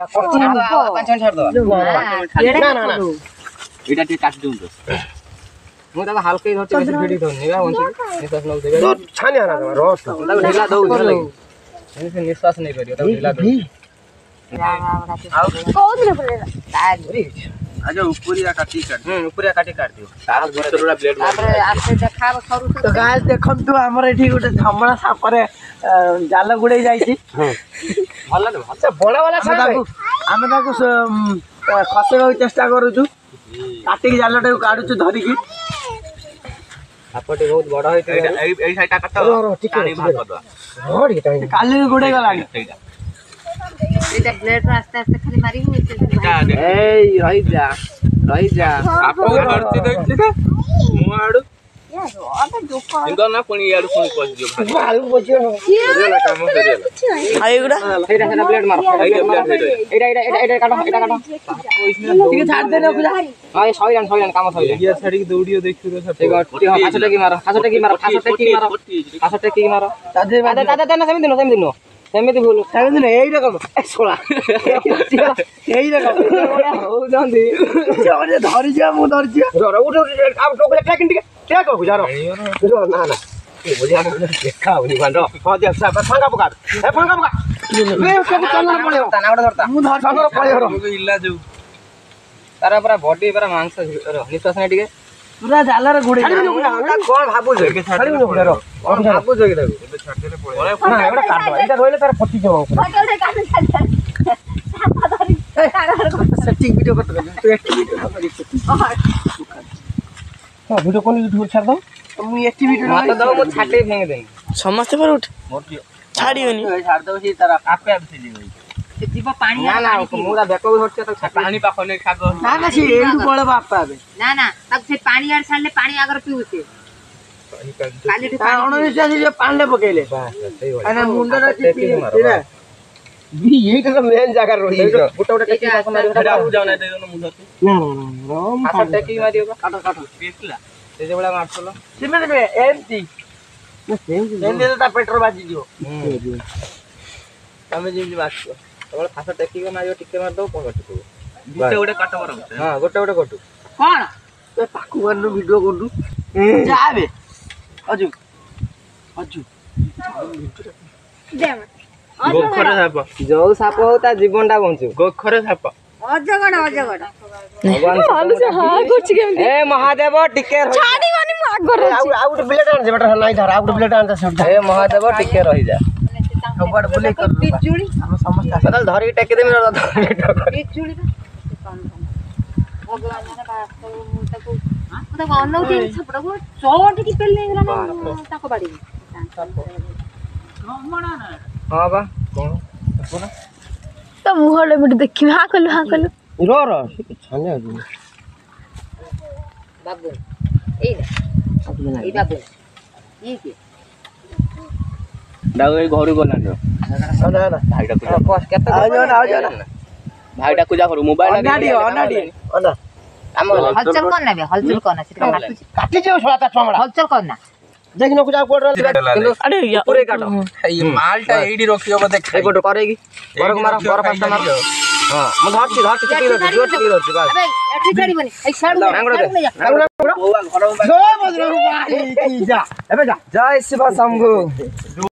पांच छाड़ दो ना ना ना एटा ठीक काट दूं तो मु ता हल्के धरती बेसी फेडी धरनी बा वंची निश्वास न देबे तो छानी आना रस ता ढिला दउ ढिला से निश्वास नहीं करियो ता ढिला दउ कोन रे बोलेला आज ऊपरिया काटी काट दियो तार भीतरला ब्लेड तापर आसे देखाब सरू तो गाइस देखम तू हमर एठी गोटे धमणा सापरे जाल गुडे जाईची भल न अच्छा बड़ा वाला आमे ताकू खसेबा चेष्टा करूछु काटी के जालटा काढुछु धरि की आपटे बहुत बड़ा होई एई साइडटा काट पानी भाग दवा रोड के काली गुडे गला एटा ब्लेड आस्ते आस्ते खाली मारी हो ए रही जा आपो धरती देखि का मु आडू अबे दुख इंदो ना कोनी आडू कोनी पस दियो भाई भालू बचियो रेला काम करियो आइगुडा एटा ब्लेड मार एटा काटो ठीक छाड़ दे ना खुला हां सहिलान काम सहिलान ये छाडी दौड़ियो देखियो रे सब ठीक हासटे की मारो तादे ना सेमिति नो सेमिति बोल सेमिति नै एई रकम ए सोला एई रकम हो जंदी जे धरि जा मु धरि जा रो उठ अब टोकले ट्रैकिंग क्या कहू जा रो ना ना ए बुझिया देखा होनी बांडो हो जा सब फंगा पका ए सब चलना पड़े ताना उड़ धरता मु धर संग पळे रो इल्ला जो तारा पूरा बॉडी पूरा मांस निश्वास नहीं ठीक पूरा जालर गुडे कोन भाबु जे के छाडी नो रो भाबु जे के एबे छाड देले पळे ना एटा काट दो एटा रोइले तार फटी जाओ फटल काट सापा धरि सेटिंग वीडियो कर तू एक्टिविटी करी हां वीडियो कोन यूट्यूब छाड़ दो मु एक्टिविटी माता दो मु छाटे फेंग दे समस्त पर उठ छाड़ियोनी छाड़ दो सी तारा आपे आप से जीव जीव पानी ना ना मुरा बेको हटছে तो पानी पाखो ने खागो ना ना सी एडू पळे बापा बे ना ना तब से पानी आर छाड़ले पानी आगर पिउसे काली पानी से पानी पकेले अने मुंडा चिपी ना बी एटा तो मेन जगह रही गोटा गोटा टेकी पास मारी हटा हो जाने दे दोनो मुंडा ना रोम हाथ टेकी मारियो काटो पीसला से जे बड़ा मारछलो सिमेंट में एमटी एंदे तो पेट्रोल बाजी दियो तमे जे बात तोड़ फासा टेकी को मारियो टिके मार दो कोन कटू गोटे गोटे काटो मारो हां गोटे गोटे कटू कोन ए पाकू वानो वीडियो कोडू जाबे अजू दे गोखरे साप जो साप होता जीवनटा बंचू गोखरे साप अजगड़ भगवान से हां कुछ के ए महादेव टिके छाड़ी वानी मु आगर आउट ब्लेड आन जे बेटा नहीं धर आउट ब्लेड आन से ए महादेव टिके रही जा कबड़ बोले कर पिजुली हम समस्त बदल धरी टेके दे मेरा पिजुली भगवान ने बात को मुंडा को अनौ दिन छपड़ को चोट की पेल नहीं गला ताको बाड़ी हां बा कोन तो मुहले मिट देखि हां कलु रो छाने बाबू ए बाबू ये के दाऊ ए घरु गला न ना ना भाईटा को बस केते आ जाओ भाईटा को जा करू मोबाइल अनाडी अना हम हलचल करना बे हलचल करना सिका काटी जाओ छोड़ा ता चमड़ा हलचल करना देखिनो कुछ कोड अरे पूरे काटो ये मालटा एडी रखियो बे देख ए कोड करेगी बरक मारो बर पास्ता मार हां म धरती बस अबे एठी छाड़ी बनी ए साइड में आंगड़ दे जय बजरंग बली की जा एबे जा जय शिव शंभू